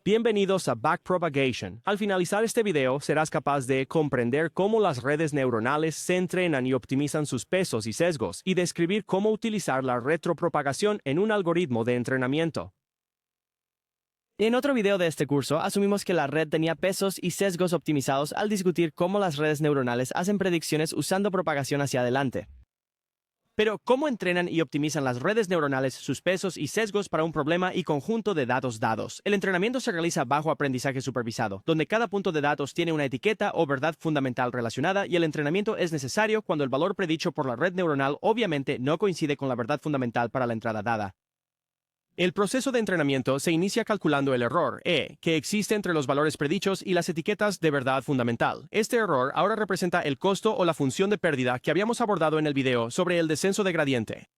Bienvenidos a Backpropagation. Al finalizar este video, serás capaz de comprender cómo las redes neuronales se entrenan y optimizan sus pesos y sesgos, y describir cómo utilizar la retropropagación en un algoritmo de entrenamiento. En otro video de este curso, asumimos que la red tenía pesos y sesgos optimizados al discutir cómo las redes neuronales hacen predicciones usando propagación hacia adelante. Pero, ¿cómo entrenan y optimizan las redes neuronales sus pesos y sesgos para un problema y conjunto de datos dados? El entrenamiento se realiza bajo aprendizaje supervisado, donde cada punto de datos tiene una etiqueta o verdad fundamental relacionada, y el entrenamiento es necesario cuando el valor predicho por la red neuronal obviamente no coincide con la verdad fundamental para la entrada dada. El proceso de entrenamiento se inicia calculando el error E, que existe entre los valores predichos y las etiquetas de verdad fundamental. Este error ahora representa el costo o la función de pérdida que habíamos abordado en el video sobre el descenso de gradiente.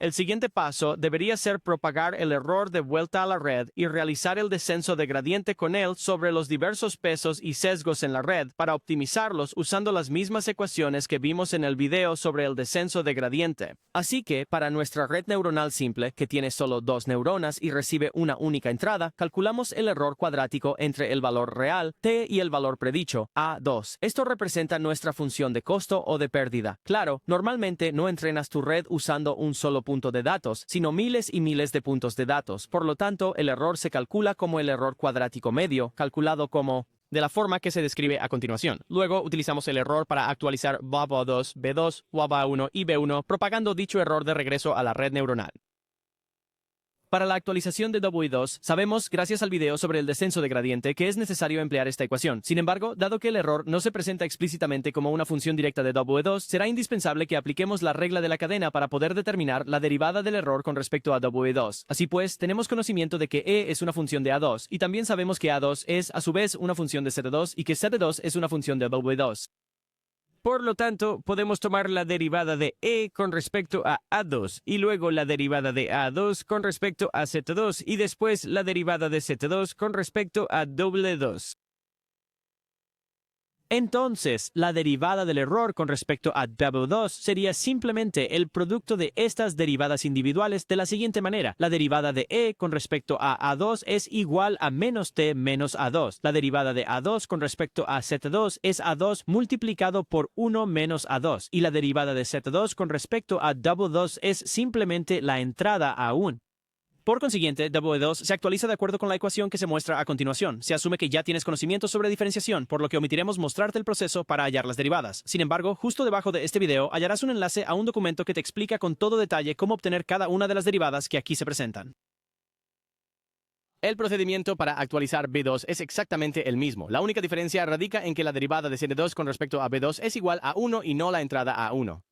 El siguiente paso debería ser propagar el error de vuelta a la red y realizar el descenso de gradiente con él sobre los diversos pesos y sesgos en la red para optimizarlos usando las mismas ecuaciones que vimos en el video sobre el descenso de gradiente. Así que, para nuestra red neuronal simple, que tiene solo 2 neuronas y recibe una única entrada, calculamos el error cuadrático entre el valor real, t, y el valor predicho, a2. Esto representa nuestra función de costo o de pérdida. Claro, normalmente no entrenas tu red usando un solo punto de datos, sino miles y miles de puntos de datos. Por lo tanto, el error se calcula como el error cuadrático medio, calculado como de la forma que se describe a continuación. Luego utilizamos el error para actualizar WAB2, B2, WAB1 y B1, propagando dicho error de regreso a la red neuronal. Para la actualización de W2, sabemos, gracias al video sobre el descenso de gradiente, que es necesario emplear esta ecuación. Sin embargo, dado que el error no se presenta explícitamente como una función directa de W2, será indispensable que apliquemos la regla de la cadena para poder determinar la derivada del error con respecto a W2. Así pues, tenemos conocimiento de que E es una función de A2, y también sabemos que A2 es, a su vez, una función de Z2 y que Z2 es una función de W2. Por lo tanto, podemos tomar la derivada de E con respecto a A2 y luego la derivada de A2 con respecto a Z2 y después la derivada de Z2 con respecto a W2. Entonces, la derivada del error con respecto a W2 sería simplemente el producto de estas derivadas individuales de la siguiente manera. La derivada de E con respecto a A2 es igual a menos T menos A2. La derivada de A2 con respecto a Z2 es A2 multiplicado por 1 menos A2. Y la derivada de Z2 con respecto a W2 es simplemente la entrada a 1. Por consiguiente, W2 se actualiza de acuerdo con la ecuación que se muestra a continuación. Se asume que ya tienes conocimiento sobre diferenciación, por lo que omitiremos mostrarte el proceso para hallar las derivadas. Sin embargo, justo debajo de este video hallarás un enlace a un documento que te explica con todo detalle cómo obtener cada una de las derivadas que aquí se presentan. El procedimiento para actualizar B2 es exactamente el mismo. La única diferencia radica en que la derivada de Z2 con respecto a B2 es igual a 1 y no la entrada a 1.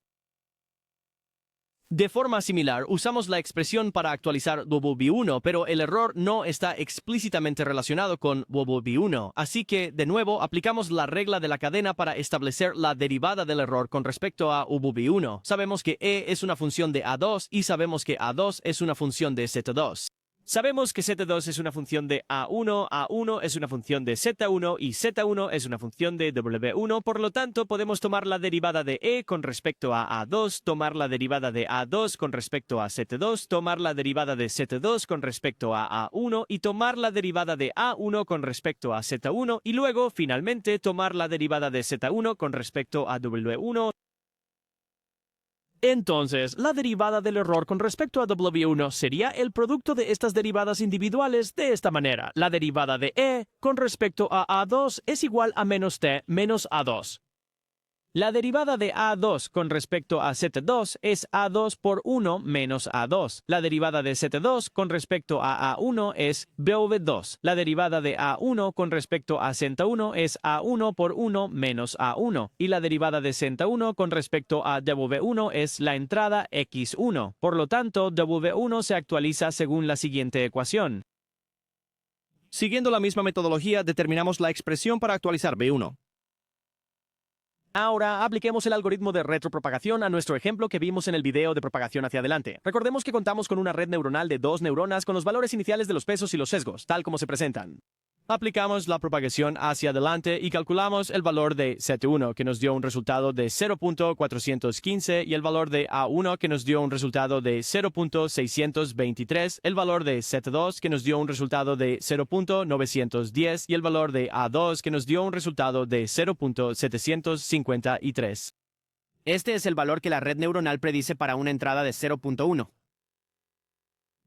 De forma similar, usamos la expresión para actualizar WB1, pero el error no está explícitamente relacionado con WB1, así que, de nuevo, aplicamos la regla de la cadena para establecer la derivada del error con respecto a WB1. Sabemos que E es una función de A2 y sabemos que A2 es una función de Z2. Sabemos que Z2 es una función de A1, A1 es una función de Z1 y Z1 es una función de W1, por lo tanto podemos tomar la derivada de E con respecto a A2, tomar la derivada de A2 con respecto a Z2, tomar la derivada de Z2 con respecto a A1 y tomar la derivada de A1 con respecto a Z1 y luego, finalmente, tomar la derivada de Z1 con respecto a W1. Entonces, la derivada del error con respecto a W1 sería el producto de estas derivadas individuales de esta manera. La derivada de E con respecto a A2 es igual a menos T menos A2. La derivada de A2 con respecto a Z2 es A2 por 1 menos A2. La derivada de Z2 con respecto a A1 es BV2. La derivada de A1 con respecto a Z1 es A1 por 1 menos A1. Y la derivada de Z1 con respecto a W1 es la entrada X1. Por lo tanto, W1 se actualiza según la siguiente ecuación. Siguiendo la misma metodología, determinamos la expresión para actualizar B1. Ahora, apliquemos el algoritmo de retropropagación a nuestro ejemplo que vimos en el video de propagación hacia adelante. Recordemos que contamos con una red neuronal de 2 neuronas con los valores iniciales de los pesos y los sesgos, tal como se presentan. Aplicamos la propagación hacia adelante y calculamos el valor de Z1, que nos dio un resultado de 0.415, y el valor de A1, que nos dio un resultado de 0.623, el valor de Z2, que nos dio un resultado de 0.910, y el valor de A2, que nos dio un resultado de 0.753. Este es el valor que la red neuronal predice para una entrada de 0.1.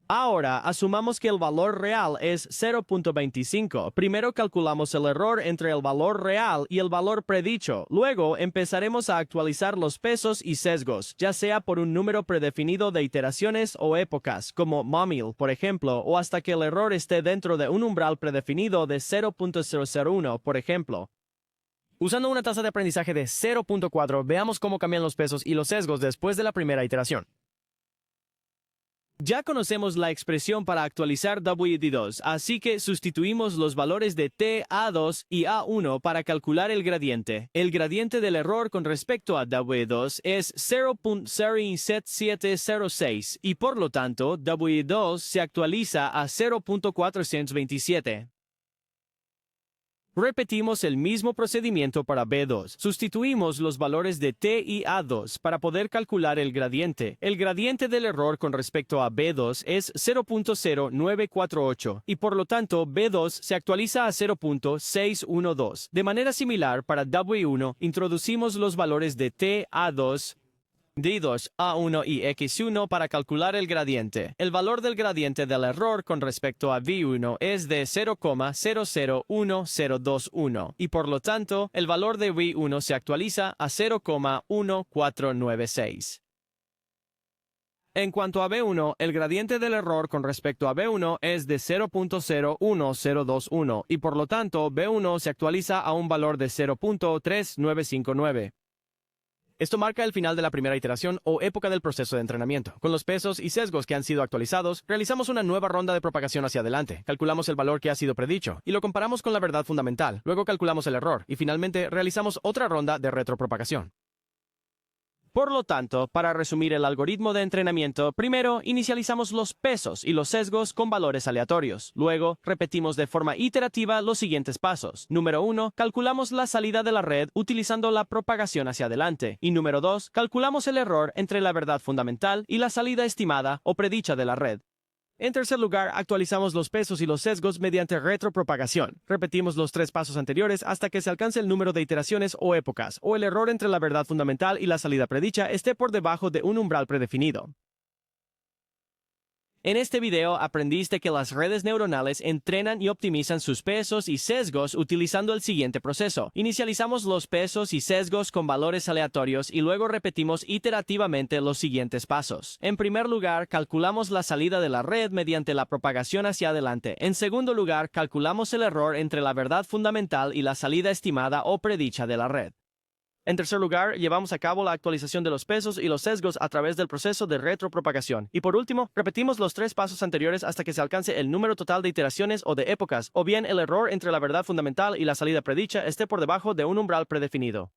Ahora, asumamos que el valor real es 0.25. Primero calculamos el error entre el valor real y el valor predicho. Luego, empezaremos a actualizar los pesos y sesgos, ya sea por un número predefinido de iteraciones o épocas, como momil, por ejemplo, o hasta que el error esté dentro de un umbral predefinido de 0.001, por ejemplo. Usando una tasa de aprendizaje de 0.4, veamos cómo cambian los pesos y los sesgos después de la primera iteración. Ya conocemos la expresión para actualizar WD2, así que sustituimos los valores de T, A2 y A1 para calcular el gradiente. El gradiente del error con respecto a W2 es 0.07706 y por lo tanto W2 se actualiza a 0.427. Repetimos el mismo procedimiento para B2. Sustituimos los valores de T y A2 para poder calcular el gradiente. El gradiente del error con respecto a B2 es 0.0948 y por lo tanto B2 se actualiza a 0.612. De manera similar, para W1 introducimos los valores de T, A2, D2, A1 y X1 para calcular el gradiente. El valor del gradiente del error con respecto a V1 es de 0.001021 y por lo tanto el valor de V1 se actualiza a 0.1496. En cuanto a B1, el gradiente del error con respecto a B1 es de 0.01021 y por lo tanto B1 se actualiza a un valor de 0.3959. Esto marca el final de la primera iteración o época del proceso de entrenamiento. Con los pesos y sesgos que han sido actualizados, realizamos una nueva ronda de propagación hacia adelante. Calculamos el valor que ha sido predicho y lo comparamos con la verdad fundamental. Luego calculamos el error y finalmente realizamos otra ronda de retropropagación. Por lo tanto, para resumir el algoritmo de entrenamiento, primero inicializamos los pesos y los sesgos con valores aleatorios. Luego, repetimos de forma iterativa los siguientes pasos. Número 1, calculamos la salida de la red utilizando la propagación hacia adelante. Y número 2, calculamos el error entre la verdad fundamental y la salida estimada o predicha de la red. En tercer lugar, actualizamos los pesos y los sesgos mediante retropropagación. Repetimos los tres pasos anteriores hasta que se alcance el número de iteraciones o épocas, o el error entre la verdad fundamental y la salida predicha esté por debajo de un umbral predefinido. En este video aprendiste que las redes neuronales entrenan y optimizan sus pesos y sesgos utilizando el siguiente proceso. Inicializamos los pesos y sesgos con valores aleatorios y luego repetimos iterativamente los siguientes pasos. En primer lugar, calculamos la salida de la red mediante la propagación hacia adelante. En segundo lugar, calculamos el error entre la verdad fundamental y la salida estimada o predicha de la red. En tercer lugar, llevamos a cabo la actualización de los pesos y los sesgos a través del proceso de retropropagación. Y por último, repetimos los tres pasos anteriores hasta que se alcance el número total de iteraciones o de épocas, o bien el error entre la verdad fundamental y la salida predicha esté por debajo de un umbral predefinido.